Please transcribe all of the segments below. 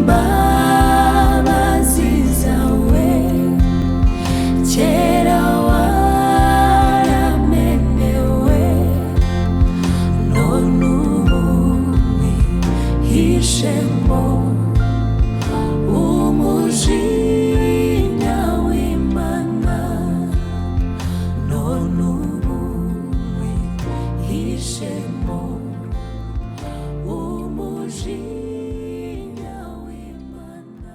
imbabazi zawe kera waramenewe none ubu wihishemo umujinya w'Imana none ubu wihishemo umujinya w'Imana.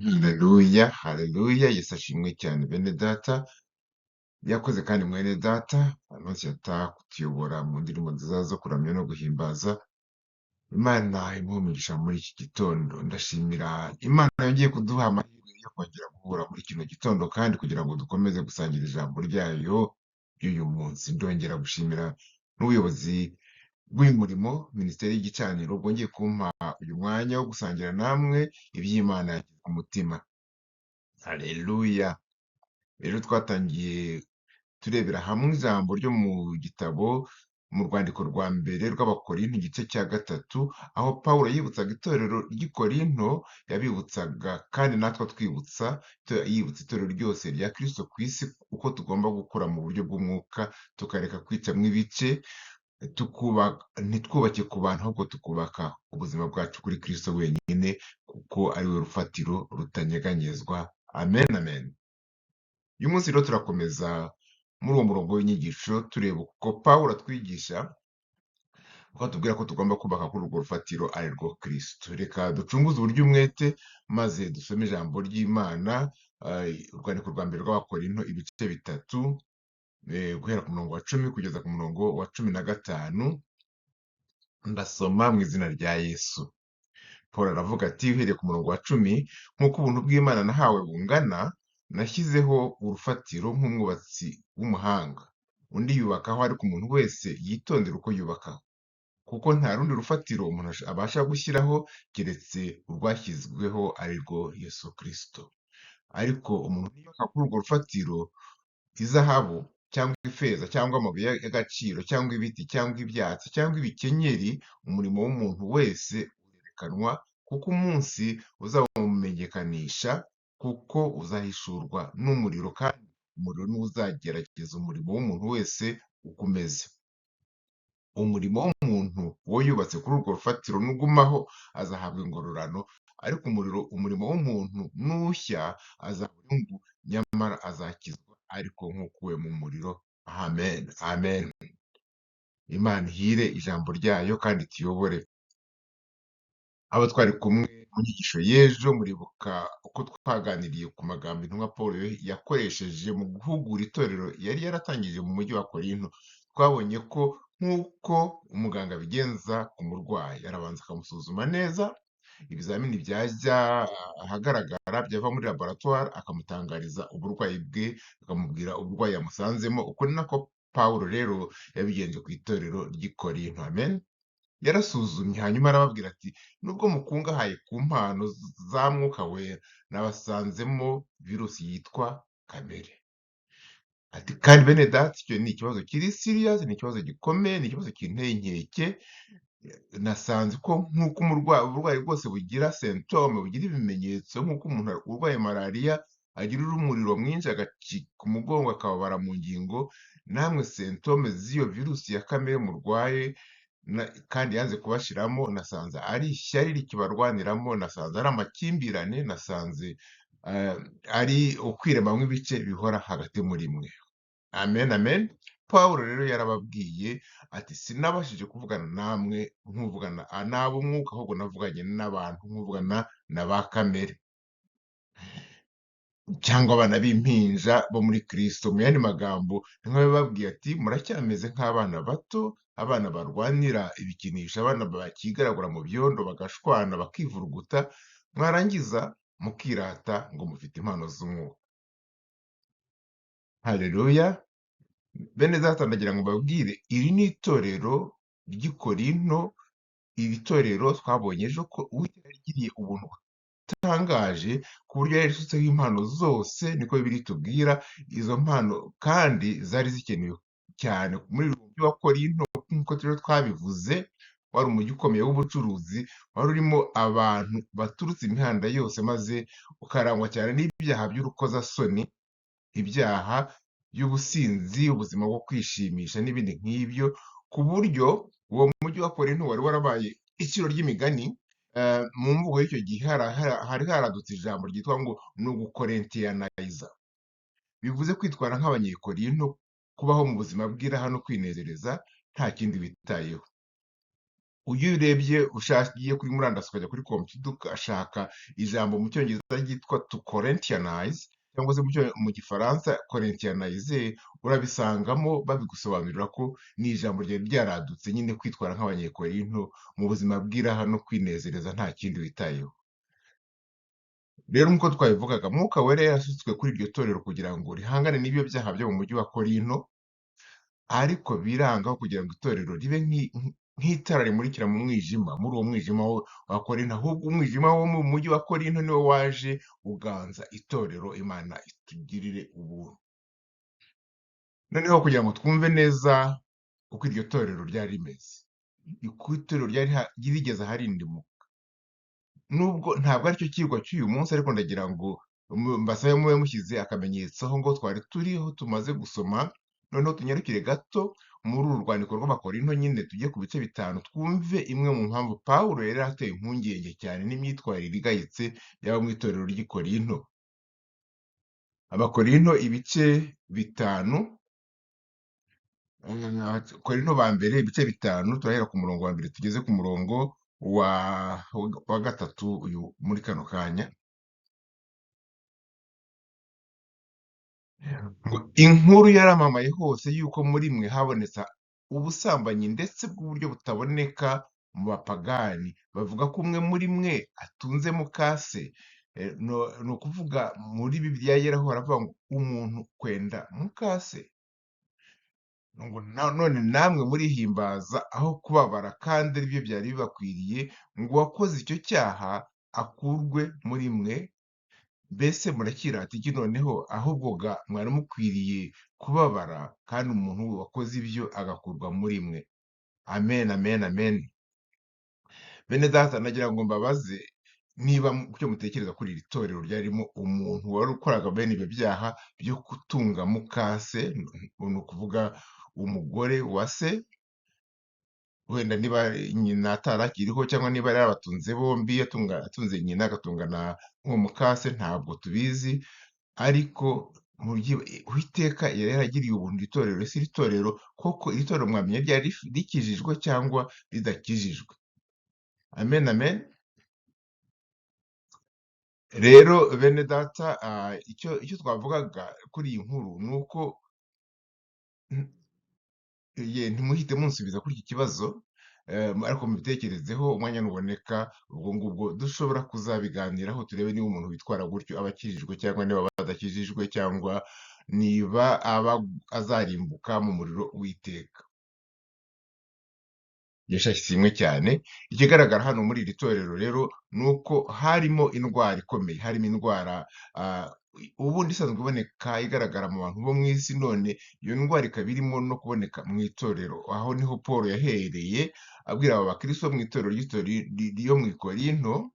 Haleluya, haleluya, Yesu ashimwe cyane bene data. Yakoze kandi mwene data Anonsiyata kutuyobora mu ndirimbo nziza zo kuramya no guhimbaza. Imana imuhe umugisha muri iki gitondo. Ndashimira Imana yongeye kuduha amahirwe yo kongera guhura muri kino gitondo kandi kugira ngo dukomeze gusangira ijambo ryayo ry'uyu munsi. Ndongera gushimira n'ubuyobozi bw'umurimo Minisiteri y'Igicaniro bwongeye kumpa uyu mwanya wo gusangira namwe iby'Imana yashyize ku mutima. Haleluya. Rero twatangiye turebera hamwe ijambo ryo mu gitabo mu rwandiko rwa mbere rw'Abakorinto igice cya 3, aho Pawulo yibutsaga itorero ry'i Korinto, yabibutsaga kandi natwe twibutsa yibutsa itorero ryose rya Kristo ku isi uko tugomba gukura mu buryo bw'umwuka, tukareka kwicamwo ibice, ntitwubake ku bantu ahubwo tukubaka ubuzima bwacu kuri Kristo wenyine kuko ari we rufatiro rutanyeganyezwa. Amen, amen. Uyu munsi rero turakomeza muri uwo murongo w'inyigisho tureba uko Pawulo atwigisha, uko atubwira ko tugomba kubaka kuri urwo rufatiro ari rwo Kristo. Reka ducunguze uburyo umwete maze dusome ijambo ry'Imana, urwandiko rwa mbere rw'Abakorinto ibice 3, guhera ku murongo wa 10 kugeza ku murongo wa 15. Ndasoma mu izina rya Yesu. Pawulo aravuga ati uhereye ku murongo wa 10, nk'uko ubuntu bw'Imana nahawe bungana, nashyizeho urufatiro nk'umwubatsi w'umuhanga, undi yubakaho, ariko umuntu wese yitondera uko yubaka, kuko nta rundi rufatiro umuntu abasha gushyiraho keretse urwashyizweho ari rwo Yesu Kristo. Ariko umuntu niyubaka kuri urwo rufatiro izahabu cyangwa ifeza cyangwa amabuye y'agaciro cyangwa ibiti cyangwa ibyatsi cyangwa ibikenyeri, umurimo w'umuntu wese urerekanwa, kuko umunsi uzawumenyekanisha, kuko uzahishurwa n'umuriro, kandi umuriro niwo uzagerageza umurimo w'umuntu wese uko umeze. Umurimo w'umuntu uwo yubatse kuri urwo rufatiro nugumaho azahabwa ingororano, ariko umurimo w'umuntu nushya azabura inyungu, nyamara azakizwa ariko nk'ukuwe mu muriro. Amen, amen. Imana ihire ijambo ryayo kandi tuyobore. Abo twari kumwe mu nyigisho y'ejo, muribuka uko twaganiriye ku magambo intumwa Pawulo yakoresheje mu guhugura itorero yari yaratangije mu mujyi wa Korinto. Twabonye ko nk'uko umuganga abigenza ku murwayi, arabanza akamusuzuma neza, ibizamini byajya ahagaragara byava muri laboratoire, akamutangariza uburwayi bwe, akamubwira uburwayi yamusanzemo. Uko ni nako Pawulo rero yabigenje ku itorero ry'i Korinto. Amen. Yarasuzumye hanyuma arababwira ati nubwo mukungahaye ku mpano za mwuka wera, nabasanzemo virusi yitwa kamere. Ati kandi bene data, icyo ni ikibazo kiri serious, ni ikibazo gikomeye, ni ikibazo kinteye inkeke. Nasanze ko nk'uko uburwayi bwose bugira symptome, bugira ibimenyetso, nk'uko umuntu urwaye malariya agira umuriro mwinshi, agacika umugongo, akababara mu ngingo, namwe symptome z'iyo virusi ya kamere murwaye kandi yanze kubashiramo, nasanze ari ishyari rikibarwaniramo, nasanze ari amakimbirane, nasanze ari ukwiremamwo ibice bihora hagati muri mwe. Amen, amen. Pawulo rero yarababwiye ati sinabashije kuvugana namwe nk'uvugana n'ab'umwuka, ahubwo navuganye n'abantu nk'uvugana na ba kamere, cyangwa abana b'impinja bo muri Kristo. Mu yandi magambo nk'abababwiye ati muracyameze nk'abana bato, abana barwanira ibikinisho, abana bakigaragura mu byondo, bagashwana, bakivuruguta, mwarangiza mukirata ngo mufite impano z'umwuka. Haleluya. Bene data, ndagira ngo mbabwire, iri ni itorero ry'i Korinto. Iri torero twabonye ejo ko Uwiteka yarigiriye ubuntu butangaje ku buryo yarisutseho impano zose, niko Bibiliya itubwira. Izo mpano kandi zari zikenewe cyane muri uyu mujyi wa Korinto, nk'uko rero twabivuze. wari umujyi ukomeye w'ubucuruzi, wari urimo abantu baturutse imihanda yose, maze ukarangwa cyane n'ibyaha by'urukozasoni, ibyaha by'ubusinzi, ubuzima bwo kwishimisha n'ibindi nk'ibyo, ku buryo uwo mujyi wa Korinto wari warabaye iciro ry'imigani. Mu mvugo y'icyo gihe hari haradutse ijambo ryitwa ngo ni ugukorentiyanayiza, bivuze kwitwara nk'abanyekorinto, kubaho mu buzima bw'iraha no kwinezereza nta kindi witayeho. Iyo urebye ushakiye kuri murandasi ukajya kuri computer ugashaka ijambo mu cyongereza ryitwa to corinthianize cyangwa se mu gifaransa corinthianize, urabisangamo babigusobanurira ko ni ijambo ryari ryaradutse nyine kwitwara nk'abanyekorinto mu buzima bw'iraha no kwinezereza nta kindi witayeho. Rero nk'uko twabivugaga, Mwuka Wera yarasutswe kuri iryo torero kugira ngo rihangane n'ibyo byaha byo mu mujyi wa Korinto, ariko birangaho kugira ngo itorero ribe nk'itara rimurikira mu mwijima, muri uwo mwijima wa Korinto, ahubwo umwijima wo mu mujyi wa Korinto niwo waje uganza itorero. Imana itugirire ubuntu. Noneho kugira ngo twumve neza uko iryo torero ryari rimeze, uko itorero ryari rigeze aharindimuka, nubwo ntabwo aricyo kigwa cy'uyu munsi, ariko ndagira ngo mbasabe mube mushyize akamenyetso aho ngo twari turiho tumaze gusoma, noneho tunyarukire gato muri uru rwandiko rw'Abakorinto, nyine tujye ku bice bitanu, twumve imwe mu mpamvu Pawulo yari ateye impungenge cyane n'imyitwarire igayitse y'abo mu itorero ry'i Korinto. Abakorinto ibice bitanu, Korinto ba mbere ibice bitanu, turahera ku murongo wa mbere tugeze ku murongo wa gatatu uyu muri kano kanya. Ngo inkuru yaramamaye hose yuko muri mwe habonetse ubusambanyi ndetse bw'uburyo butaboneka mu bapagani, bavuga ko umwe muri mwe atunze mukase. Ni ukuvuga muri Bibiliya yeraho haravuga ngo umuntu kwenda mukase. None namwe murihimbaza aho kubabara, kandi aribyo byari bibakwiriye, ngo uwakoze icyo cyaha akurwe muri mwe. Mbese murakirata iki noneho? Ahubwo mwari mukwiriye kubabara, kandi umuntu wakoze ibyo agakurwa muri mwe. Amen, amen, amen. Bene data, nagira ngo mbabaze niba icyo mutekereza kuri iri torero ryarimo umuntu wari ukoraga bene ibyo byaha byo gutunga mukase, ni ukuvuga umugore wa se, wenda niba nyina atarakiriho cyangwa niba yari abatunze bombi, atunze nyina agatunga n'uwo mukase, ntabwo tubizi, ariko Uwiteka yari yaragiriye ubuntu itorero. Ese iri torero koko, iri torero mwamenye ryari rikijijwe cyangwa ridakijijwe? Amen, amen. Rero bene data, icyo twavugaga kuri iyi nkuru ni uko ntimuhite munsubiza kuri iki kibazo, ariko mubitekerezeho, umwanya nuboneka ubwo ngubwo dushobora kuzabiganiraho, turebe niba umuntu witwara gutyo aba akijijwe cyangwa niba adakijijwe, cyangwa niba aba azarimbuka mu muriro w'iteka. Yashimwe cyane. Ikigaragara hano muri iri torero rero ni uko harimo indwara ikomeye, harimo indwara ubundi isanzwe iboneka igaragara mu bantu bo mu isi, none iyo ndwara ikaba irimo no kuboneka mu itorero. Aho niho Paul yahereye abwira aba bakristo bo mu itorero ryo mu Korinto,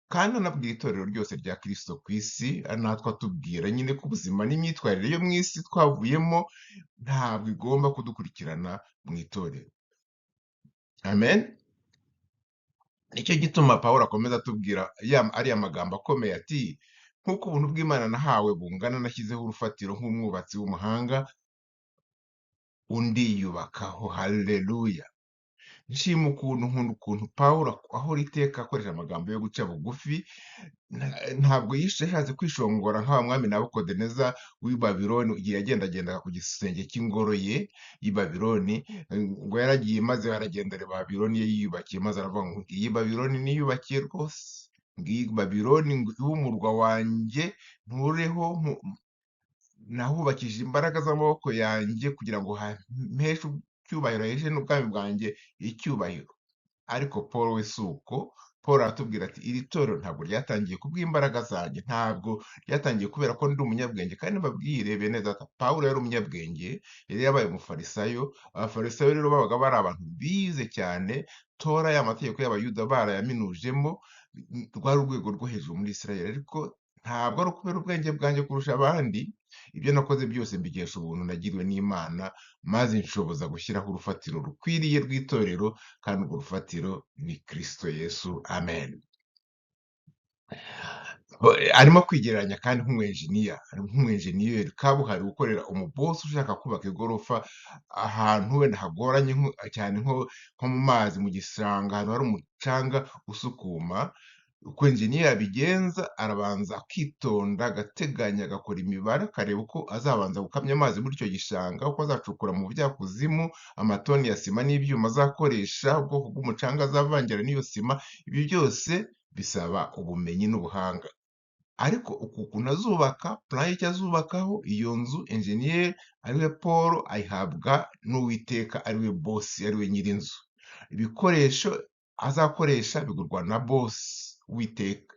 kandi anabwira itorero ryose rya Kristo ku isi, natwe atubwira nyine ko ubuzima n'imyitwarire yo mu isi twavuyemo ntabwo igomba kudukurikirana mu itorero. Amen. Nicyo gituma Pawulo akomeza atubwira ariya magambo akomeye ati, nk'uko ubuntu bw'Imana nahawe bungana, nashyizeho urufatiro nk'umwubatsi w'umuhanga, undi yubakaho. Haleluya. Nshima nkunda ukuntu Pawulo ahora iteka akoresha amagambo yo guca bugufi. Ntabwo yashatse kwishongora nk'aba mwami Nabukadineza w'i Babuloni, igihe yagendagendaga ku gisenge cy'ingoro ye y'i Babuloni, ngo yaragiye maze aragenda areba Babuloni ye yiyubakiye, maze aravuga ngo iyi Babuloni niyubakiye rwose, ngiyi Babuloni y'umurwa wanjye ntureho, nahubakishije imbaraga z'amaboko yanjye kugira ngo mpeshe icyubahiro, heshe n'ubwami bwanjye icyubahiro. ariko Paul we si uko. Paul aratubwira ati iri torero ntabwo ryatangiye kubw'imbaraga zanjye, ntabwo ryatangiye kubera ko ndi umunyabwenge. kandi mbabwire bene data, Pawulo yari umunyabwenge, yari yabaye umufarisayo. Abafarisayo rero babaga bari abantu bize cyane, tora y'amategeko y'abayuda barayaminujemo, rwari urwego rwo hejuru muri Isirayeli. Ariko ntabwo ari ukubera ubwenge bwanjye kurusha abandi, ibyo nakoze byose mbikesha ubuntu nagiriwe n'Imana, maze nshoboza gushyiraho urufatiro rukwiriye rw'itorero, kandi urwo rufatiro ni Kristo Yesu. Amen. Arimo kwigereranya kandi nk'umwenjeniyeri kabuhariwe ukorera umubosi ushaka kubaka igorofa ahantu wenda hagoranye cyane nko mu mazi, mu gishanga, ahantu hari umucanga usukuma. Uko enjeniyeri abigenza, arabanza akitonda, agateganya, agakora imibare, akareba uko azabanza gukamya amazi muri icyo gishanga, uko azacukura mu bujyakuzimu amatoni ya sima n'ibyuma azakoresha, ubwoko bw'umucanga azavangira n'iyo sima. Ibyo byose bisaba ubumenyi n'ubuhanga. Ariko ukuntu azubaka, plan y'icyo azubakaho iyo nzu, enjeniyeri ariwe Paul ayihabwa n'Uwiteka, ariwe bosi, ariwe nyir'inzu. Ibikoresho azakoresha bigurwa na bosi Uwiteka,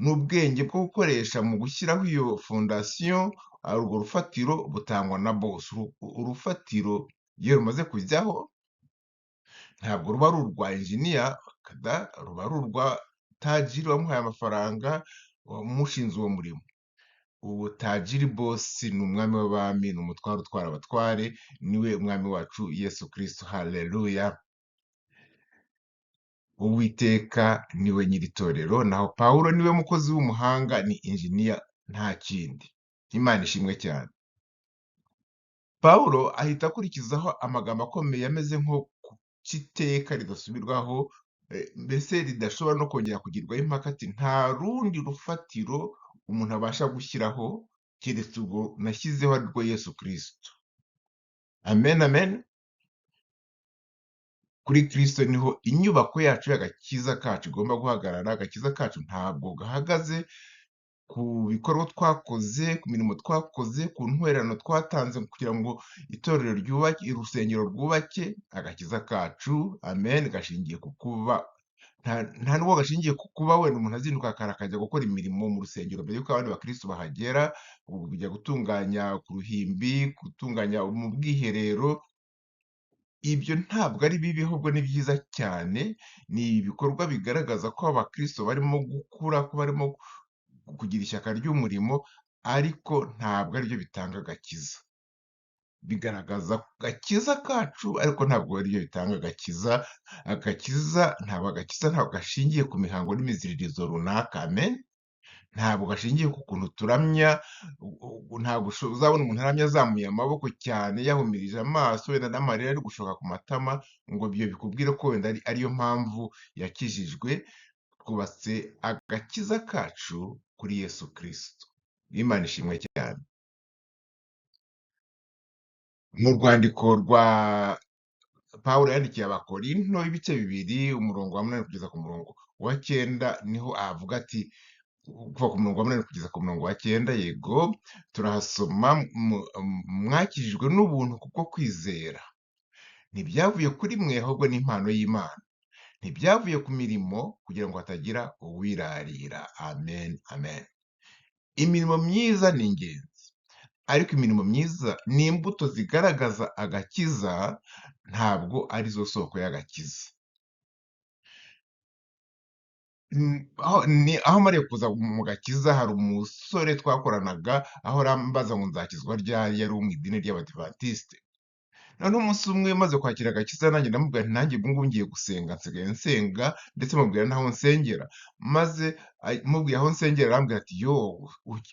n'ubwenge bwo gukoresha mu gushyiraho iyo fondasiyo, urwo rufatiro butangwa na bosi. Urufatiro iyo rumaze kujyaho ntabwo ruba ari urwa enjiniya, ruba ari urwa tajiri wamuhaye amafaranga, wamushinze uwo murimo. Ubu tajiri bosi ni umwami w'abami, ni umutware utwara abatware, niwe umwami wacu Yesu Kristo. Haleluya. Uwiteka niwe nyir'itorero, naho Pawulo niwe mukozi w'umuhanga, ni enjiniya, nta kindi. Imana ishimwe cyane. Pawulo ahita akurikizaho amagambo akomeye ameze nko ku cy'iteka ridasubirwaho, mbese ridashobora no kongera kugirwaho impaka, ati nta rundi rufatiro umuntu abasha gushyiraho keretse urwo nashyizeho, ari rwo Yesu Kristo. Amen, amen. Kuri Kristo niho inyubako yacu y'agakiza kacu igomba guhagarara. Agakiza kacu ntabwo gahagaze ku bikorwa twakoze, ku mirimo twakoze, ku ntwererano twatanze kugira ngo itorero ryubake, urusengero rwubake. Agakiza kacu, amen, gashingiye ku kuba, nta nubwo gashingiye ku kuba wenda umuntu azinduka akajya gukora imirimo mu rusengero mbere y'uko abandi bakristo bahagera, kujya gutunganya ku ruhimbi, gutunganya mu bwiherero. Ibyo ntabwo ari bibi, ahubwo ni byiza cyane. Ni ibikorwa bigaragaza ko abakristo barimo gukura, ko barimo kugira ishyaka ry'umurimo, ariko ntabwo aribyo bitanga agakiza. Bigaragaza agakiza kacu, ariko ntabwo aribyo bitanga agakiza. Agakiza ntabwo gashingiye ku mihango n'imiziririzo runaka. Amen. Ntabwo gashingiye ku kuntu turamya. Ntabwo uzabona umuntu aramya azamuye amaboko cyane, yahumirije amaso, wenda n'amarira ari gushoka ku matama, ngo ibyo bikubwire ko wenda ariyo mpamvu yakijijwe. Twubatse agakiza kacu kuri Yesu Kristo. Imana ishimwe cyane. Mu rwandiko rwa Pawulo yandikiye Abakorinto, ibice 2, umurongo wa 8 kugeza ku murongo wa 9, niho avuga ati, kuva ku murongo wa 8 kugeza ku murongo wa 9, yego turahasoma, mwakijijwe n'ubuntu kubwo kwizera. Ntibyavuye kuri mwe, ahubwo ni impano y'Imana. Ntibyavuye ku mirimo, kugira ngo hatagira uwirarira. Amen, amen. Imirimo myiza ni ingenzi, ariko imirimo myiza ni imbuto zigaragaza agakiza, ntabwo arizo soko y'agakiza. Aho mariye kuza mu gakiza, hari umusore twakoranaga, aho arambaza ngo nzakizwa ryari, yari mu idini ry'Abadivantisite. Noneho umunsi umwe maze kwakira agakiza, nanjye ndamubwira nti nanjye ubu ngubu ngiye gusenga. Nsigaye nsenga, ndetse mubwira n'aho nsengera. Maze mubwiye aho nsengera, arambwira ati yo,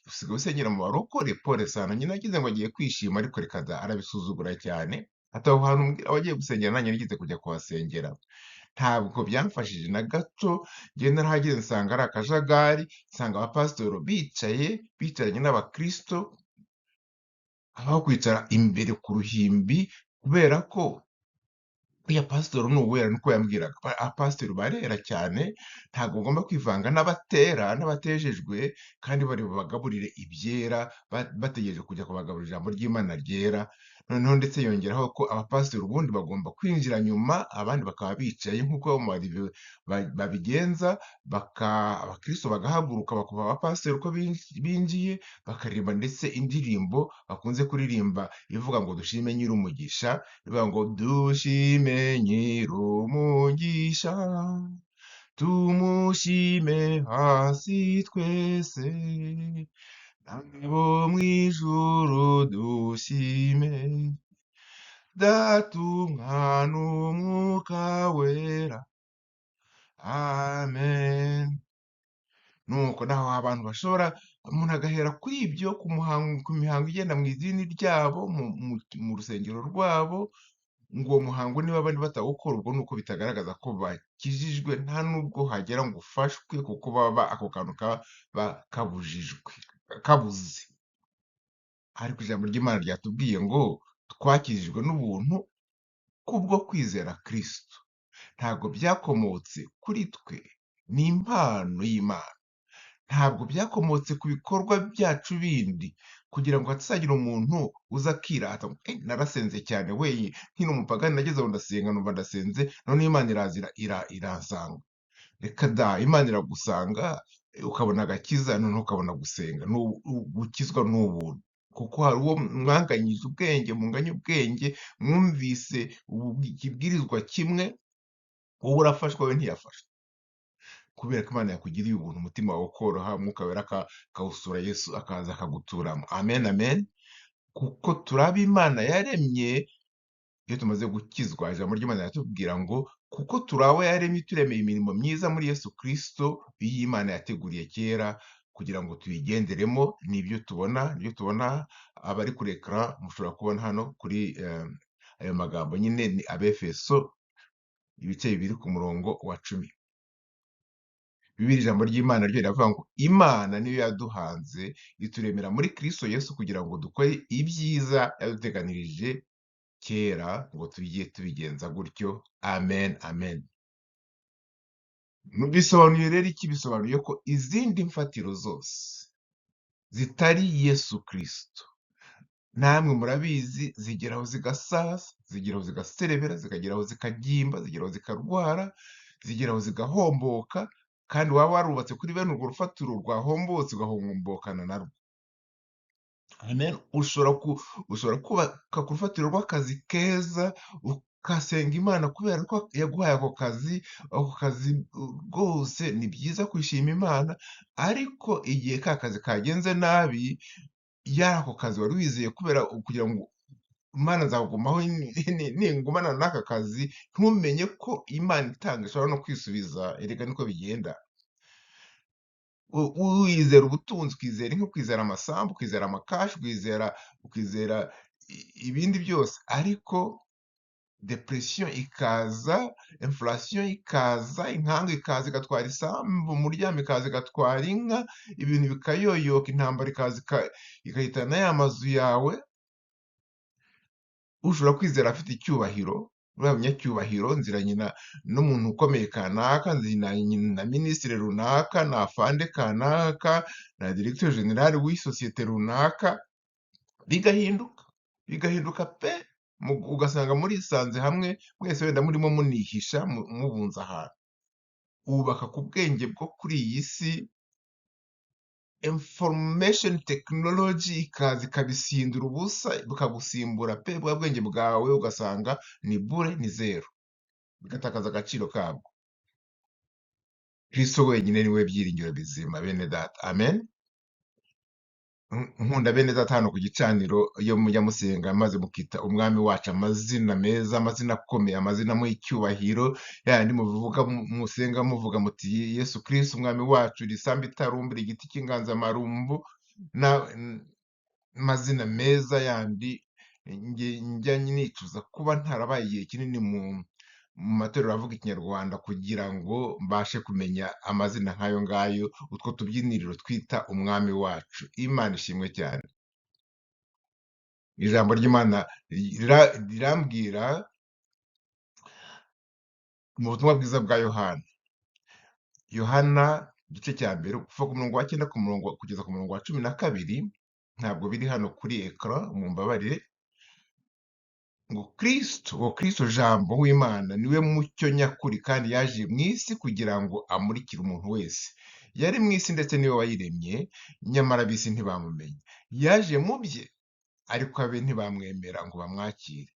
usigaye usengera mu barokore? Pole sana. Nyine nagize ngo agiye kwishima, ariko reka da, arabisuzugura cyane. Ati aho hantu abagiye gusengera, nanjye nagize kujya kuhasengera. Ntabwo byamfashije na gato. Njye narahageze nsanga ari akajagari, nsanga abapasitori bicaranye n'abakristo, aho kwicara imbere ku ruhimbi, kubera ko uriya pasitori ni uwera, niko yambwiraga. Abapasitori barera cyane, ntabwo ugomba kwivanga n'abatera n'abatejejwe, kandi bari bubagaburire ibyera, bategereje kujya kubagaburira ijambo ry'Imana ryera. noneho ndetse yongeraho ko abapasiteri ubundi bagomba kwinjira nyuma, abandi bakaba bicaye nk'uko abamarive babigenza, abakristo bagahaguruka bakubaha abapasiteri uko binjiye, bakaririmba ndetse indirimbo bakunze kuririmba ivuga ngo dushime nyir'umugisha, ivuga ngo dushime nyir'umugisha, tumushime hasi twese, nabo mu ijuru dushime, data umwana umwuka wera, amen. Nuko naho abantu bashobora, umuntu agahera kuri ibyo ku mihango igenda mu idini ryabo, mu rusengero rwabo, ngo uwo muhango niba abandi batawukora, ubwo nuko bitagaragaza ko bakijijwe, nta nubwo hagera ngo ufashwe, kuko baba ako kantu kaba kabujijwe, kabuze. Ariko ijambo ry'Imana ryatubwiye ngo twakijijwe n'ubuntu kubwo kwizera Kristo, ntabwo byakomotse kuri twe, ni impano y'Imana, ntabwo byakomotse ku bikorwa byacu bindi, kugira ngo hatazagira umuntu uza akirata ngo narasenze cyane we, nkiri umupagani nageze aho ndasenga numva ndasenze, noneho Imana iraza iransanga. Reka da, Imana iragusanga ukabona agakiza, noneho ukabona gusenga. Gukizwa ni ubuntu, kuko hari uwo mwanganyije ubwenge, munganya ubwenge, mwumvise ikibwirizwa kimwe, wowe urafashwa, we ntiyafashwe, kubera ko Imana yakugiriye ubuntu, umutima wawe ukoroha, Mwuka Wera akawusura, Yesu akaza akaguturamo. Amen, amen. Kuko turi abo Imana yaremye. Iyo tumaze gukizwa, ijambo ry'Imana riratubwira ngo kuko turi abo yaremye, turemeye imirimo myiza muri Yesu Kristo, iyo Imana yateguriye kera kugira ngo tuyigenderemo. Nibyo tubona abari kuri ekara, mushobora kubona hano kuri ayo magambo nyine, ni Abefeso ibice 2 ku murongo wa 10. Bibiri ijambo ry'Imana ryo riravuga ngo Imana niyo yaduhanze ituremera muri Kristo Yesu kugira ngo dukore ibyiza yaduteganirije kera ngo tujye tubigenza gutyo. Amen, amen. Bisobanuye rero iki? Bisobanuye ko izindi mfatiro zose zitari Yesu Kristo, namwe murabizi, zigeraho zigasaza, zigeraho zigaserebera, zikageraho zikagimba, zigeraho zikarwara, zigeraho zigahomboka, kandi waba warubatse kuri bene urwo rufatiro rwahombotse ugahombokana narwo. Amen. Ushobora kubaka ku rufatiro rw'akazi keza, ukasenga Imana kubera ko yaguhaye ako kazi. Ako kazi rwose ni byiza kwishima Imana, ariko igihe ka kazi kagenze nabi, ako kazi wari wizeye kugira ngo Imana nzagumaho ningumana n'aka kazi, ntumenye ko Imana itanga ishobora no kwisubiza. Erega niko bigenda. Wizera ubutunzi, ukizera inka, ukizera amasambu, ukizera amakashi, ukizera ibindi byose, ariko depression ikaza, inflation ikaza, inkanga ikaza igatwara isambu, umuryamo ikaza igatwara inka, ibintu bikayoyoka, intambara ikaza igahitana ya mazu yawe. Ushobora kwizera afite icyubahiro, uriya munyacyubahiro, nziranye n'umuntu ukomeye kanaka, nziranye na minisitiri runaka, na afande kanaka, na directeur general w'isosiyete runaka, bigahinduka pe, ugasanga murisanze hamwe mwese, wenda murimo munihisha, mubunze ahantu. Wubaka ku bwenge bwo kuri iyi si, information technology ikaza ikabisindura ubusa, bukagusimbura pe, bwa bwenge bwawe ugasanga ni bure, ni zero, bigatakaza agaciro kabwo. Kristo wenyine niwe byiringiro bizima, bene data. Amen. Nkunda bene data hano ku gicaniro, iyo mujya musenga maze mukita umwami wacu amazina meza, amazina akomeye, amazina mu icyubahiro, yandi musenga muvuga muti Yesu Kristo umwami wacu, risambu itarumbira, igiti cy'inganzamarumbu, n'amazina meza yandi. Njya nicuza kuba ntarabaye igihe kinini mu matorero avuga ikinyarwanda, kugira ngo mbashe kumenya amazina nk'ayo ngayo, utwo tubyiniriro twita umwami wacu. Imana ishimwe cyane. Ijambo ry'Imana rirambwira mu butumwa bwiza bwa Yohana igice cya mbere kuva ku murongo wa 9 kugeza ku murongo wa 12. Ntabwo biri hano kuri ekara, mumbabarire. ngo Kristo, uwo Kristo jambo w'Imana niwe mucyo nyakuri kandi yaje mu isi kugira ngo amurikire umuntu wese. Yari mu isi ndetse niwe wayiremye, nyamara ab'isi ntibamumenye. Yaje mu bye, ariko abe ntibamwemera ngo bamwakire.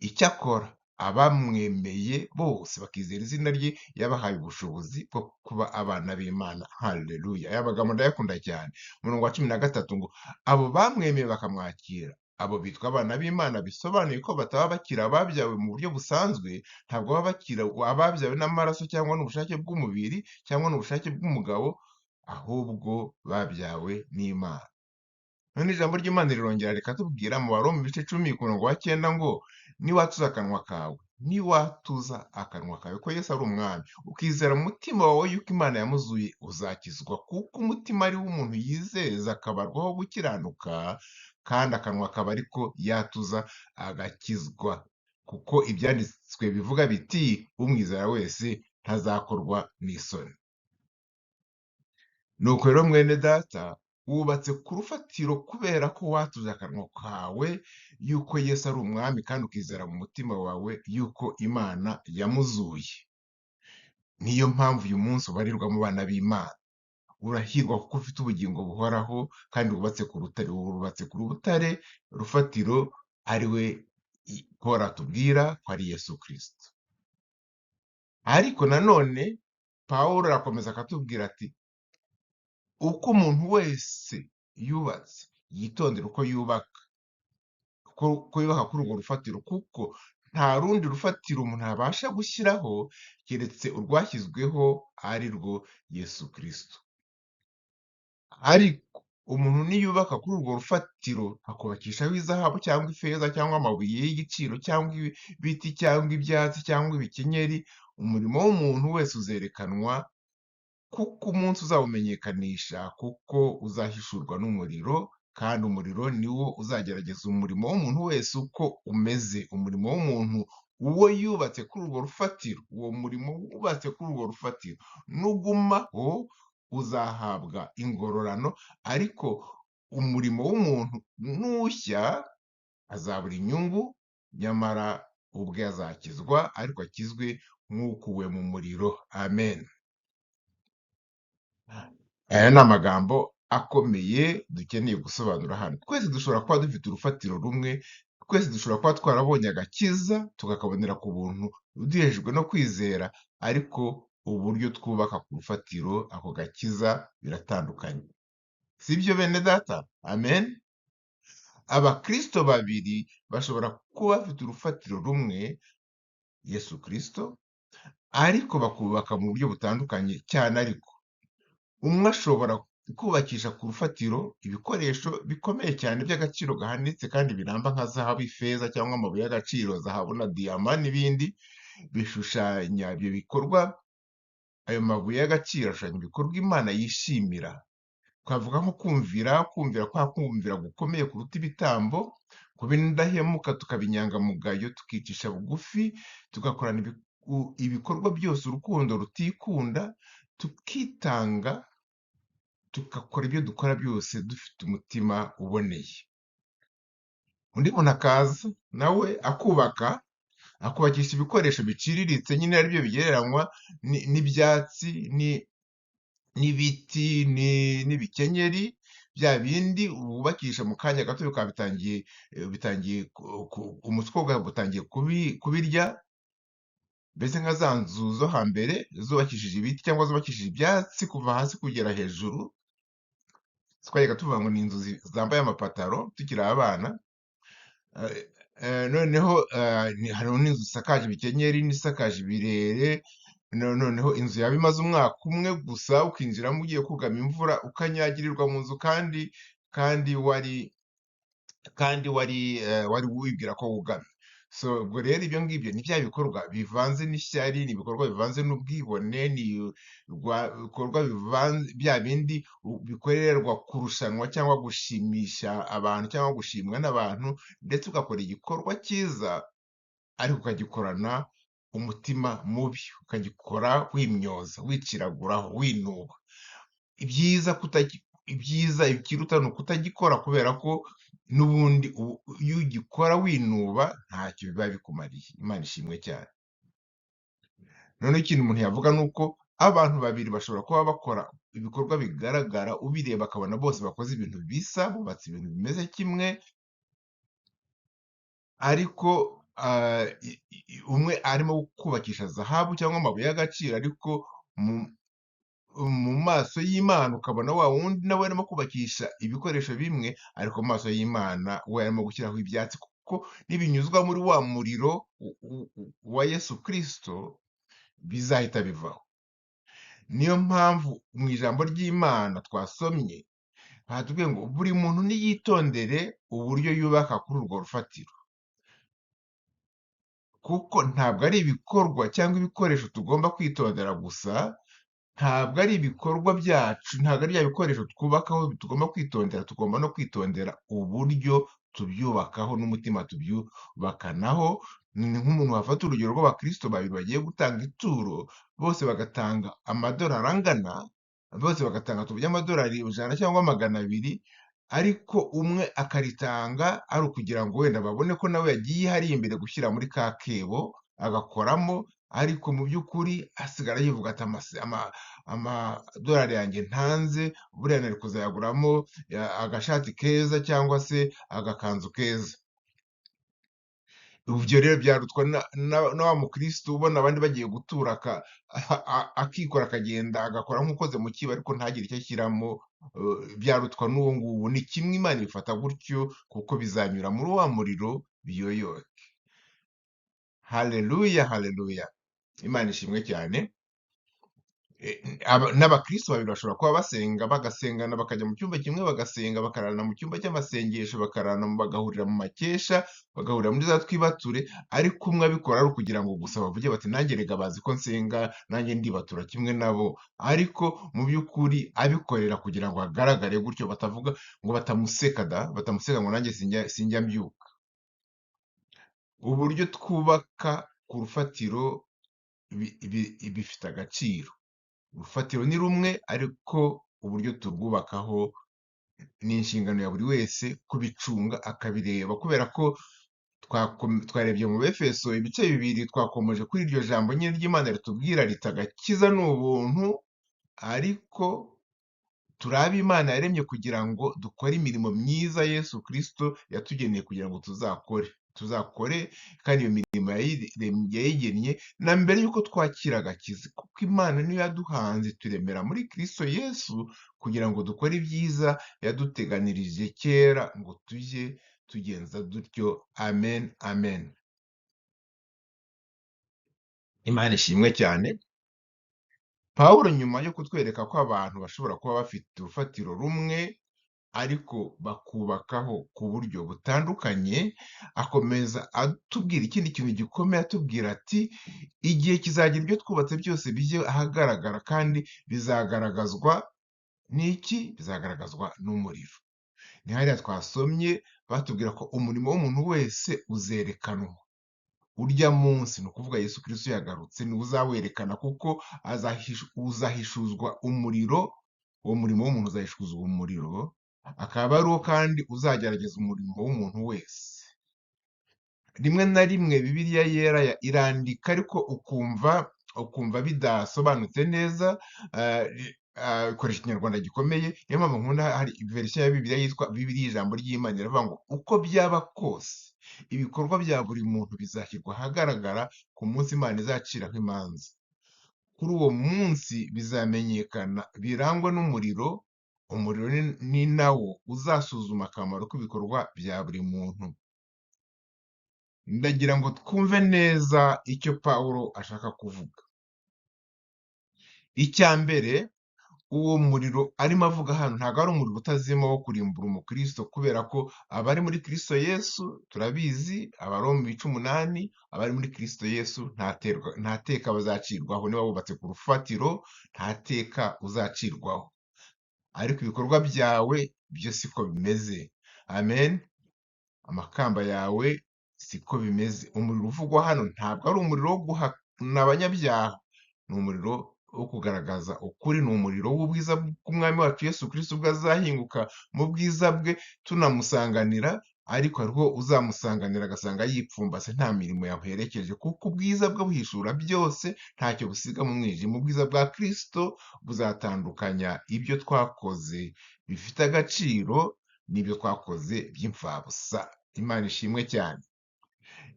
Icyakora abamwemeye bose bakizera izina rye, yabahaye ubushobozi bwo kuba abana b'Imana. Haleluya! Aya magambo ndayakunda cyane. Umurongo wa 13 ngo abo bamwemeye bakamwakira, abo bitwa abana b'Imana, bisobanuye ko bataba bakiri ababyawe mu buryo busanzwe, ntabwo baba bakiri ababyawe n'amaraso cyangwa n'ubushake bw'umubiri cyangwa n'ubushake bw'umugabo, ahubwo babyawe n'Imana. None ijambo ry'Imana rirongera rikatubwira mu Baroma ibice 10 ku murongo wa 9 ngo niwatuza akanwa kawe, niwatuza akanwa kawe ko Yesu ari umwami, ukizera mu mutima wawe yuko Imana yamuzuye, uzakizwa, kuko umutima ari wo umuntu yizeza akabarwaho gukiranuka, kandi akanwa akaba ariko yatuza agakizwa. Kuko ibyanditswe bivuga biti umwizera wese ntazakorwa n'isoni. Nuko rero mwene data, wubatse ku rufatiro kubera ko watuje akanwa kawe yuko Yesu ari umwami, kandi ukizera mu mutima wawe yuko Imana yamuzuye. Niyo mpamvu uyu munsi ubarirwa mu bana b'Imana. Urahirwa kuko ufite ubugingo buhoraho kandi wubatse ku rutare. Wubatse ku rutare rufatiro, ari we Paul atubwira ko ari Yesu Kristo. Ariko nanone Pawulo arakomeza akatubwira ati uko umuntu wese yubatse yitondera uko yubaka, ko yubaka kuri urwo rufatiro, kuko nta rundi rufatiro umuntu abasha gushyiraho keretse urwashyizweho ari rwo Yesu Kristo. Ariko umuntu niyubaka kuri urwo rufatiro akubakishaho izahabu cyangwa ifeza cyangwa amabuye y'igiciro cyangwa ibiti cyangwa ibyatsi cyangwa ibikenyeri, umurimo w'umuntu wese uzerekanwa, kuko umunsi uzawumenyekanisha, kuko uzahishurwa n'umuriro, kandi umuriro niwo uzagerageza umurimo w'umuntu wese uko umeze. Umurimo w'umuntu uwo yubatse kuri urwo rufatiro, uwo murimo wubatse kuri urwo rufatiro nugumaho uzahabwa ingororano, ariko umurimo w'umuntu nushya azabura inyungu, nyamara ubwe azakizwa, ariko akizwe nk'ukuwe mu muriro. Amen. Aya ni amagambo akomeye dukeneye gusobanura hano. Twese dushobora kuba dufite urufatiro rumwe, twese dushobora kuba twarabonye agakiza tukakabonera ku buntu duhejejwe no kwizera, ariko uburyo twubaka ku rufatiro ako gakiza biratandukanye. Sibyo bene data? Amen. Abakristo babiri bashobora kuba bafite urufatiro rumwe, Yesu Kristo, ariko bakubaka mu buryo butandukanye cyane. Ariko umwe ashobora kubakisha ku rufatiro ibikoresho bikomeye cyane by'agaciro gahanitse kandi biramba nka zahabu, ifeza cyangwa amabuye y'agaciro, zahabu na diyama n'ibindi bishushanya ibyo bikorwa. Ayo mabuye y'agaciro ashushanya ibikorwa Imana yishimira. Twavuga nko kumvira gukomeye kuruta ibitambo, kuba indahemuka, tukaba inyangamugayo, tukicisha bugufi, tugakorana ibikorwa byose urukundo rutikunda, tukitanga, tugakora ibyo dukora byose dufite umutima uboneye. Undi muntu akaza nawe akubakisha ibikoresho biciriritse, nyine ari byo bigereranywa n'ibyatsi n'ibiti n'ibikenyeri, bya bindi wubakisha mu kanya gato bikaba bitangiye umutwe wabwo utangiye kubirya, mbese nka za nzu zo hambere zubakishije ibiti cyangwa zubakishije ibyatsi kuva hasi kugera hejuru. Twajyaga tuvuga ngo ni inzu zambaye amapataro tukiri abana. Noneho hariho n'inzu zisakaje ibikenyeri n'isakaje ibirere. Noneho inzu yaba imaze umwaka umwe gusa, ukinjiramo ugiye kugama imvura ukanyagirirwa mu nzu, kandi wari wibwira ko wugamye. So ubwo rero ibyo ngibyo ni bya bikorwa bivanze n'ishyari, ni ibikorwa bivanze n'ubwibone, ni ibikorwa bivanze bya bindi bikorerwa kurushanwa cyangwa gushimisha abantu cyangwa gushimwa n'abantu, ndetse ugakora igikorwa cyiza ariko ukagikorana umutima mubi, ukagikora wimyoza, wiciraguraho, winuba. Ibyiza ikiruta ni ukutagikora, kubera ko n'ubundi iyo ugikora winuba ntacyo biba bikumariye. Imana ishimwe cyane. Noneho ikintu umuntu yavuga ni uko abantu babiri bashobora kuba bakora ibikorwa bigaragara, ubireba akabona bose bakoze ibintu bisa, bubatse ibintu bimeze kimwe, ariko umwe arimo kubakisha zahabu cyangwa amabuye y'agaciro, ariko mu maso y'Imana ukabona wa wundi nawe arimo kubakisha ibikoresho bimwe, ariko mu maso y'Imana we arimo gushyiraho ibyatsi, kuko nibinyuzwa muri wa muriro wa Yesu Kristo bizahita bivaho. Niyo mpamvu mu ijambo ry'Imana twasomye batubwiye ngo buri muntu niyitondere uburyo yubaka kuri urwo rufatiro, kuko ntabwo ari ibikorwa cyangwa ibikoresho tugomba kwitondera gusa, ntabwo ari ibikorwa byacu, ntabwo ari bya bikoresho twubakaho tugomba kwitondera, tugomba no kwitondera uburyo tubyubakaho n'umutima tubyubakanaho. Ni nk'umuntu wafata urugero rw'abakristo babiri bagiye gutanga ituro, bose bagatanga amadolari angana, bose bagatanga tuvuge amadolari 100 cyangwa 200, ariko umwe akaritanga ari ukugira ngo wenda babone ko nawe yagiye hariya imbere gushyira muri ka kebo agakoramo, ariko mu by'ukuri asigara yivuga ati amadolari yanjye ntanze buriya nari kuzayaguramo agashati keza cyangwa se agakanzu keza. Ibyo rero byarutwa na wa mukristo ubona abandi bagiye gutura akikora akagenda agakora nk'ukoze mu kiba, ariko ntagire icyo ashyiramo. Byarutwa n'uwo nguwo. Ni kimwe, Imana ibifata gutyo, kuko bizanyura muri wa muriro biyoyoke. Haleluya, haleluya, Imana ishimwe cyane. N'abakristo babiri bashobora kuba basenga, bagasengana, bakajya mu cyumba kimwe bagasenga, bakararana mu cyumba cy'amasengesho, bagahurira mu makesha, bagahurira muri za twibature, ariko umwe abikora ari ukugira ngo gusa bavuge bati nanjye rega bazi ko nsenga, nanjye ndibatura kimwe nabo, ariko mu by'ukuri abikorera kugira ngo hagaragare gutyo, batavuga ngo batamuseka ngo nanjye sinjya mbyuka. Uburyo twubaka ku rufatiro bifite agaciro. Urufatiro ni rumwe, ariko uburyo turwubakaho ni inshingano ya buri wese kubicunga akabireba, kubera ko twarebye mu Befeso ibice 2, twakomeje kuri iryo jambo nyine ry'Imana ritubwira riti agakiza ni ubuntu, ariko turi abo Imana yaremye kugira ngo dukore imirimo myiza Yesu Kristo yatugeneye kugira ngo tuzakore, kandi iyo mirimo yayigennye na mbere y'uko twakira agakiza, kuko Imana niyo yaduhanze turemera muri Kristo Yesu kugira ngo dukore ibyiza yaduteganirije kera ngo tujye tugenza dutyo. Amen, amen. Imana ishimwe cyane. Pawulo nyuma yo kutwereka ko abantu bashobora kuba bafite urufatiro rumwe ariko bakubakaho ku buryo butandukanye, akomeza atubwira ikindi kintu gikomeye, atubwira ati igihe kizagira ibyo twubatse byose bijye ahagaragara, kandi bizagaragazwa n'iki? Bizagaragazwa n'umuriro. Ni hariya twasomye batubwira ko umurimo w'umuntu wese uzerekanwa. Urya munsi, ni ukuvuga Yesu Kristo yagarutse, niwe uzawerekana, kuko uzahishuzwa umuriro. Uwo murimo w'umuntu uzahishuzwa umuriro, akaba ari wo kandi uzagerageza umurimo w'umuntu wese. Rimwe na rimwe Bibiliya yera irandika, ariko ukumva bidasobanutse neza, ikoresha ikinyarwanda gikomeye. Niyo mpamvu nkunda hari verisiyo ya Bibiliya yitwa Bibiliya ijambo ry'Imana, iravuga ngo uko byaba kose ibikorwa bya buri muntu bizashyirwa ahagaragara ku munsi Imana izaciraho imanza. Kuri uwo munsi bizamenyekana, birangwa n'umuriro. Umuriro ni nawo uzasuzuma akamaro k'ibikorwa bya buri muntu. Ndagira ngo twumve neza icyo Pawulo ashaka kuvuga. Icya mbere, uwo muriro arimo avuga hano ntabwo ari umuriro utazima wo kurimbura umukristo, kubera ko abari muri Kristo Yesu turabizi, Abaroma 8, abari muri Kristo Yesu nta teka bazacirwaho. Niba bubatse ku rufatiro nta teka uzacirwaho, ariko ibikorwa byawe byo siko bimeze. Amen. Amakamba yawe siko bimeze. Umuriro uvugwa hano ntabwo ari umuriro wo guhana abanyabyaha, ni umuriro wo kugaragaza ukuri, ni umuriro w'ubwiza bw'Umwami wacu Yesu Kristo ubwo azahinguka mu bwiza bwe tunamusanganira, ariko hariho uzamusanganira agasanga yipfumbase nta mirimo yamuherekeje, kuko ubwiza bwe buhishura byose ntacyo busiga mu mwijima. Ubwiza bwa Kristo buzatandukanya ibyo twakoze bifite agaciro n'ibyo twakoze by'imfabusa. Imana ishimwe cyane.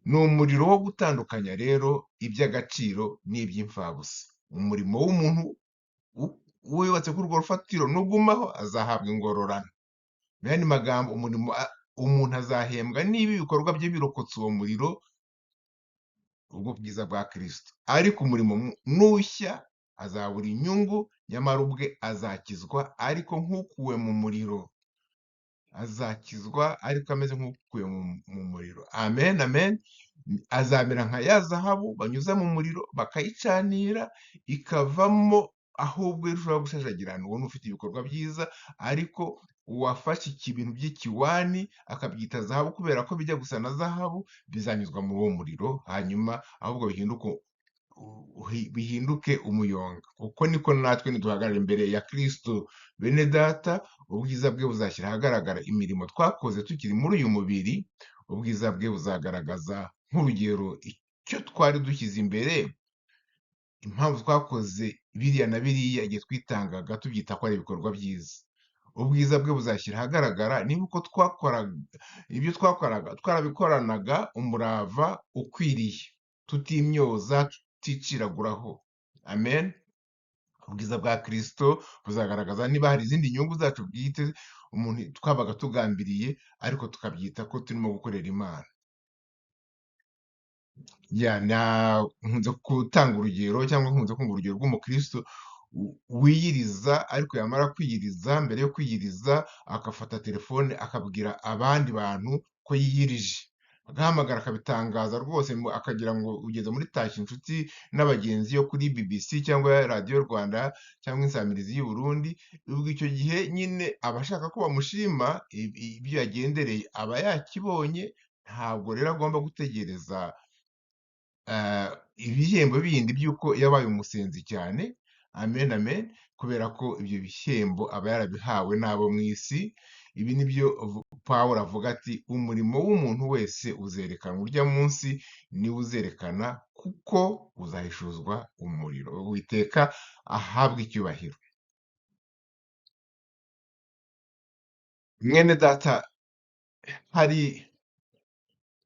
Ni umuriro wo gutandukanya rero iby'agaciro n'iby'imfabusa. Umurimo w'umuntu wubatse kuri urwo rufatiro nugumaho azahabwa ingororano. Mu yandi magambo, umuntu azahembwa niba ibikorwa bye birokotse uwo muriro, ubwo bwiza bwa Kristo. Ariko umurimo nushya azabura inyungu, nyamara ubwe azakizwa ariko nk'ukuwe mu muriro. Azakizwa ariko ameze nk'ukuwe mu muriro. Amen, amen. Azamera nka ya zahabu banyuza mu muriro bakayicanira ikavamo, ahubwo irushaho gushashagirana. Uwo ni ufite ibikorwa byiza, ariko uwafashe ibintu by'ikiwani akabyita zahabu kubera ko bijya gusa na zahabu, bizanyuzwa muri uwo muriro, hanyuma ahubwo bihinduke umuyonga. Uko niko natwe niduhagarara imbere ya Kristo, bene data, ubwiza bwe buzashyira ahagaragara imirimo twakoze tukiri muri uyu mubiri. Ubwiza bwe buzagaragaza nk'urugero icyo twari dushyize imbere, impamvu twakoze biriya na biriya igihe twitangaga tubyita ko ari ibikorwa byiza. Ubwiza bwe buzashyira ahagaragara niba uko ibyo twakoraga twarabikoranaga umurava ukwiriye, tutimyoza, tuticiraguraho. Amen. Ubwiza bwa Kristo buzagaragaza niba hari izindi nyungu zacu bwite umuntu twabaga tugambiriye, ariko tukabyita ko turimo gukorera Imana. Nkunze gutanga urugero cyangwa nkunze kumva urugero rw'umukristo wiyiriza, ariko yamara kwiyiriza, mbere yo kwiyiriza agafata telefone akabwira abandi bantu ko yiyirije, agahamagara akabitangaza rwose, akagira ngo ugeze muri Tashya inshuti n'abagenzi yo kuri BBC cyangwa radiyo Rwanda cyangwa insamirizi y'u Burundi. Ubwo icyo gihe nyine aba ashaka ko bamushima ibyo yagendereye, aba yakibonye. Ntabwo rero agomba gutegereza ibihembo bindi by'uko yabaye umusenzi cyane. Amen, amen. Kubera ko ibyo bihembo aba yarabihawe n'abo mu isi. Ibi ni byo Pawulo avuga ati, umurimo w'umuntu wese uzerekanwa, urya munsi niwe uzerekana, kuko uzahishuzwa umuriro. Uwiteka ahabwe icyubahiro. Mwene data, hari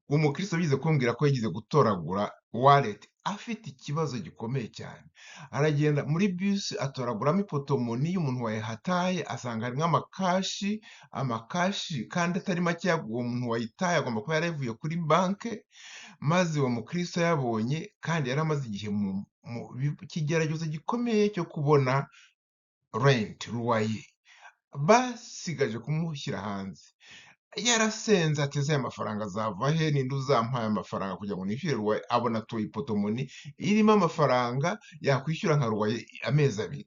umukristo bize kumbwira ko yagize gutoragura wallet afite ikibazo gikomeye cyane. Aragenda muri bisi atoraguramo ipotomoni y'umuntu wayihataye, asanga harimo amakashi kandi atari make. Uwo muntu wayitaye agomba kuba yaravuye kuri banke, maze uwo mukristo yabonye, kandi yari amaze igihe mu kigeragezo gikomeye cyo kubona rent, ruwaye. Basigaje kumushyira hanze. Yarasenze ateze aya mafaranga azava he, ninde uzampaye amafaranga kugira ngo nishyure ruwaye? Abona atoye ipotomoni irimo amafaranga yakwishyura nka ruwaye amezi 2.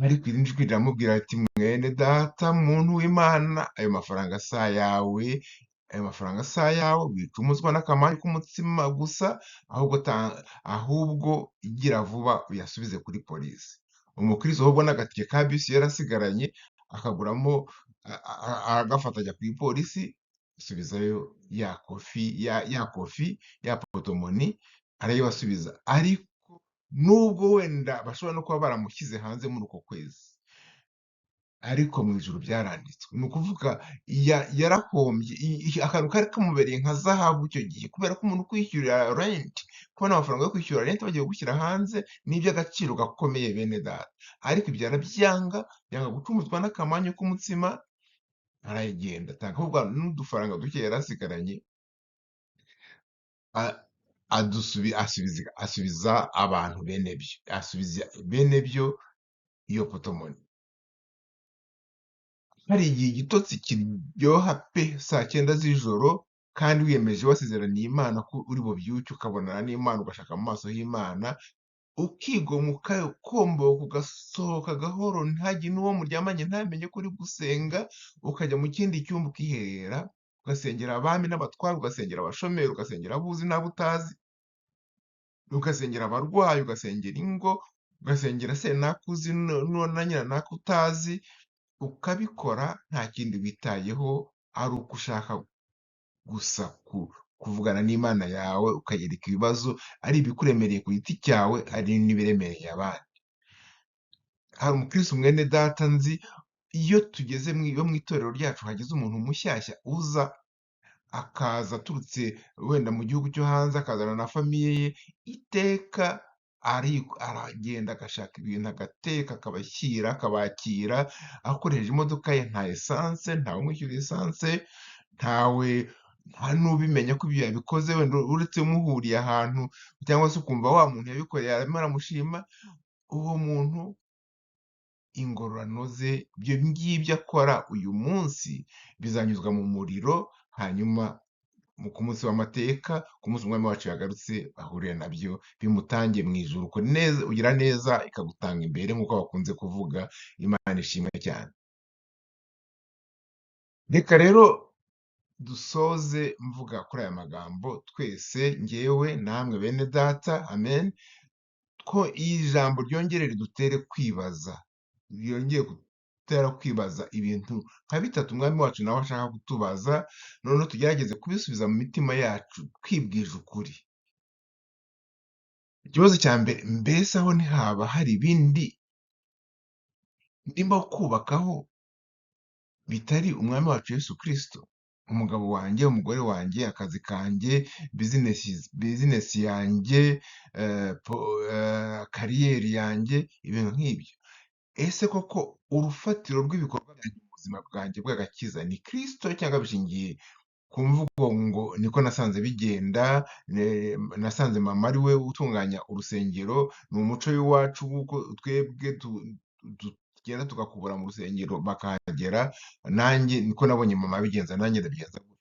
ariko irindi jwi riramubwira ati, mwene data, muntu w'Imana, ayo mafaranga si ayawe, ayo mafaranga si ayawe, wicumuzwa n'akamanyu k'umutsima gusa, ahubwo igira vuba uyasubize kuri polisi. Umukristo ahubwo n'agatike ka bisi yarasigaranye akaguramo, agafata ajya kuri polisi, asubizayo ya kofi ya potomoni arayibasubiza. Ariko nubwo wenda bashobora no kuba baramushyize hanze muri uko kwezi, ariko mu ijuru byaranditswe. Ni ukuvuga yarahombye, akantu kari kamubereye nka zahabu icyo gihe, kubera ko umuntu kwishyurira rent, kubona amafaranga yo kwishyura rent bagiye gushyira hanze, ni iby'agaciro gakomeye, bene data. Ariko ibyo arabyanga, yanga gucumuzwa n'akamanyu k'umutsima, aragenda atanga ahubwo n'udufaranga duke yari asigaranye, asubiza abantu bene byo, asubiza bene byo iyo potomoni. Hari igihe igitotsi kiryoha pe, saa 9 z'ijoro, kandi wiyemeje wasezeraniye Imana ko uri bubyuke ukabonana n'Imana, ugashaka mu maso y'Imana, ukigomwa ugakomboka, ugasohoka gahoro, ntihagire n'uwo muryamanye ntamenye ko uri gusenga, ukajya mu kindi cyumba ukiherera, ugasengera abami n'abatware, ugasengera abashomeri, ugasengera abo uzi n'abo utazi. ugasengera abarwayi, ugasengera ingo, ugasengera senakuzi na nyiranaka utazi, ukabikora nta kindi witayeho, ari uko ushaka gusa kuvugana n'Imana yawe, ukayereka ibibazo, ari ibikuremereye ku giti cyawe, ari n'ibiremereye abandi. Hari umukristo mwene data nzi, iyo tugeze mu itorero ryacu hagize umuntu mushyashya uza, akaza aturutse wenda mu gihugu cyo hanze, akazana na famiye ye, iteka aragenda agashaka ibintu agateka, akabashyira, akabakira akoresheje imodoka ye, nta esanse, ntawe umwishyura esanse, nta n'ubimenya ko ibyo yabikoze, wenda uretse muhuriye ahantu cyangwa se ukumva wa muntu yabikoreye arimo aramushima, uwo muntu ingororano ze, ibyo ngibyo akora uyu munsi bizanyuzwa mu muriro, hanyuma ku munsi w'amateka, ku munsi umwami wacu yagarutse, ahuriye nabyo bimutange mu ijuru. Ugira neza ikagutanga imbere, nk'uko bakunze kuvuga. Imana ishimwe cyane. Reka rero dusoze mvuga kuri aya magambo, twese, ngewe namwe bene data, amen, ko iyi jambo ryongere ridutere kwibaza, ryongeye gutera kwibaza ibintu nka bitatu umwami wacu nawe ashaka kutubaza, noneho tugerageze kubisubiza mu mitima yacu twibwije ukuri. Ikibazo cya mbere, mbese aho ntihaba hari ibindi ndimo kubakaho bitari umwami wacu Yesu Kristo? Umugabo wanjye, umugore wanjye, akazi kanjye, bizinesi yanjye, kariyeri yanjye, ibintu nk'ibyo. Ese koko urufatiro rw'ibikorwa byanjye mu buzima bwanjye bw'agakiza ni Kristo, cyangwa bishingiye ku mvugo ngo niko nasanze bigenda, nasanze mama ari we utunganya urusengero, ni umuco w'iwacu w'uko twebwe tugenda tugakubura mu rusengero bakahagera, nanjye niko nabonye mama abigenza, nanjye ndabigenza gutyo.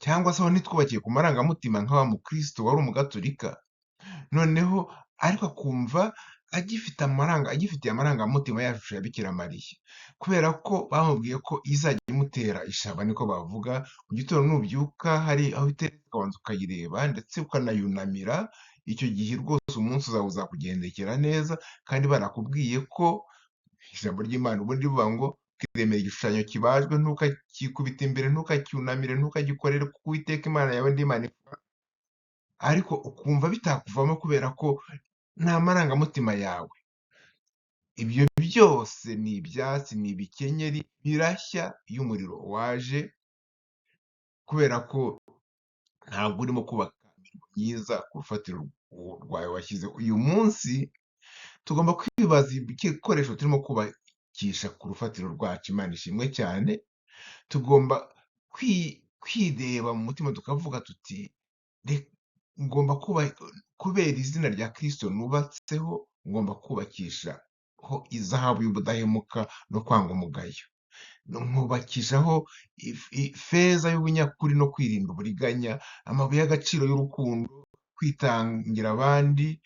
Cyangwa se aho ntitwubakiye ku marangamutima nka wa mukristo wari umugatolika, noneho ariko akumva agifitiye amarangamutima yacu ya Bikira Mariya, kubera ko bamubwiye ko izajya imutera ishaba, niko bavuga. Mu gitondo nubyuka, hari aho iteretse ukabanza ukayireba, ndetse ukanayunamira. Icyo gihe rwose umunsi uzawe uzakugendekera neza, kandi barakubwiye ko ijambo ry'Imana ubundi rivuga ngo kiremera igishushanyo kibajwe, ntukakikubita imbere, ntukacyunamire, ntukagikorere, kuko Uwiteka Imana yawe ndi Imana ikora. Ariko ukumva bitakuvamo kubera ko nta marangamutima yawe. Ibyo byose ni ibyatsi, ni ibikenyeri, birashya iyo umuriro waje, kubera ko ntabwo urimo kubaka imirimo myiza ku rufatiro rwawe washyizeho. Uyu munsi tugomba kwibaza ibikoresho turimo kubakisha ku rufatiro rwacu. Imana ishimwe cyane. Tugomba kwireba mu mutima tukavuga tuti, ngomba kubera izina rya Kristo nubatseho, ngomba kubakishaho izahabu y'ubudahemuka no kwanga umugayo, nkubakishaho ifeza y'ubunyakuri no kwirinda uburiganya, amabuye y'agaciro y'urukundo, kwitangira abandi.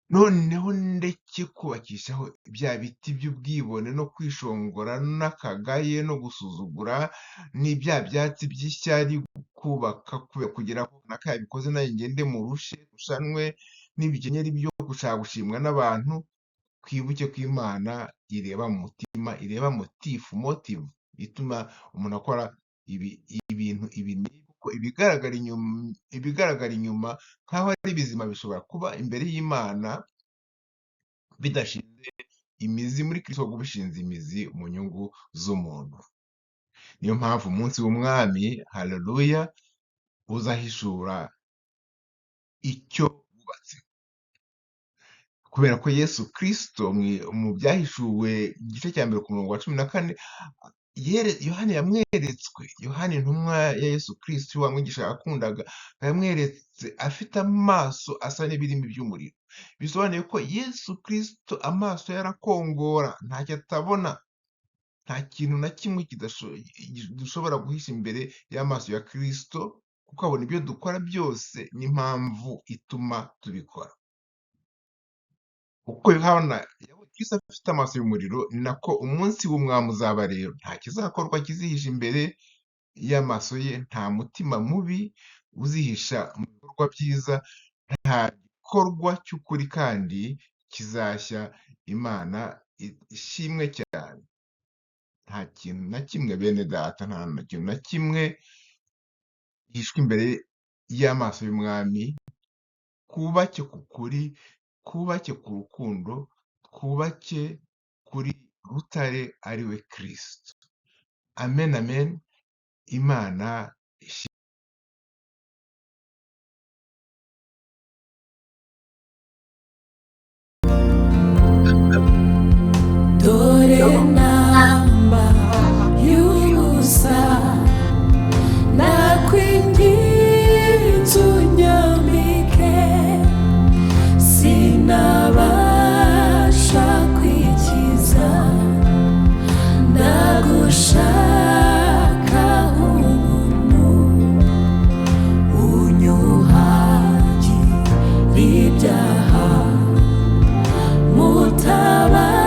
Noneho ndeke kubakishaho bya biti by'ubwibone no kwishongora n'akagaye no gusuzugura, ni bya byatsi by'ishyari, kubaka kugira ngo naka yabikoze nayo ngende rushanwe, n'ibikenyeri byo gushaka gushimwa n'abantu. Twibuke ko Imana ireba mu mutima, ireba motive ituma umuntu akora ibintu kuko ibigaragara inyuma nk'aho ari bizima bishobora kuba imbere y'Imana bidashinze imizi muri Kristo, ahubwo bishinze imizi mu nyungu z'umuntu. Niyo mpamvu umunsi w'umwami, haleluya, uzahishura icyo wubatse, kubera ko Yesu Kristo mu byahishuwe igice cya mbere ku murongo wa 14, Yohana yamweretswe, Yohana intumwa ya Yesu Kristo, wa mwigisha yakundaga, yamweretse afite amaso asa n'ibirimi by'umuriro. Bisobanuye ko Yesu Kristo amaso yarakongora, ntacyo atabona, nta kintu na kimwe dushobora guhisha imbere y'amaso ya Kristo, kuko abona ibyo dukora byose n'impamvu ituma tubikora. Uko Yohana yabonye Kristo afite amaso y'umuriro, ni nako umunsi w'umwami uzaba rero. Nta kizakorwa kizihisha imbere y'amaso ye, nta mutima mubi uzihisha mu bikorwa byiza, nta gikorwa cy'ukuri kandi kizashya Imana ishimwe cyane. Nta kintu na kimwe bene data, nta na kintu na kimwe gihishwe imbere y'amaso y'umwami. Twubake ku kuri, twubake ku rukundo, twubake kuri rutare ari we Kristo. Amen, amen. Imana dore namba y'ubusa nakwinginze unyambike, sinabasha kwikiza, ndagushaka umuntu unyuhagira ibyaha, mutabara